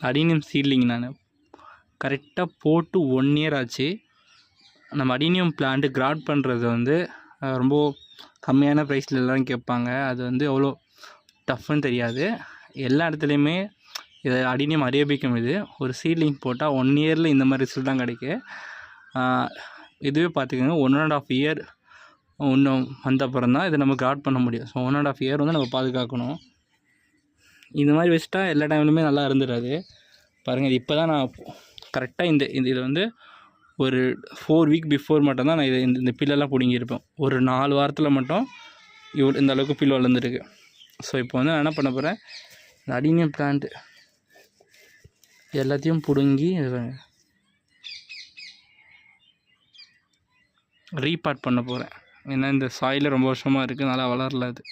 Adenium seedling நான் கரெக்டாக போட்டு 1 இயர் ஆச்சு. நம்ம அடீனியம் பிளான்ட்டு கிராட் பண்ணுறது வந்து ரொம்ப கம்மியான ப்ரைஸில் எல்லோரும் கேட்பாங்க. அது வந்து எவ்வளோ டஃப்னு தெரியாது. எல்லா இடத்துலையுமே இது அடீனியம் அரேபிக்கம். இது ஒரு சீட்லிங் போட்டால் 1 இயரில் இந்த மாதிரி ரிசல்ட் தான் கிடைக்கும். இதுவே பார்த்துக்கோங்க 1.5 இயர் இன்னும் வந்த அப்புறம் தான் இதை நம்ம கிராட் பண்ண முடியும். ஸோ 1.5 இயர் வந்து நம்ம பாதுகாக்கணும். இந்த மாதிரி வச்சுட்டா எல்லா டைம்லையுமே நல்லா இருந்துடாது. பாருங்கள், இது இப்போ தான் நான் கரெக்டாக இதை வந்து ஒரு 4 வீக் பிஃபோர் மட்டும்தான் நான் இந்த பில்லெல்லாம் பிடுங்கியிருப்பேன். ஒரு 4 வாரத்தில் மட்டும் இந்த அளவுக்கு பில் வளர்ந்துருக்கு. ஸோ இப்போ வந்து நான் என்ன பண்ண போகிறேன், இந்த அடீனியம் பிளான்ட் எல்லாத்தையும் பிடுங்கி ரீபார்ட் பண்ண போகிறேன். ஏன்னா இந்த சாயில் ரொம்ப வருஷமாக இருக்குது, நல்லா வளரல அது.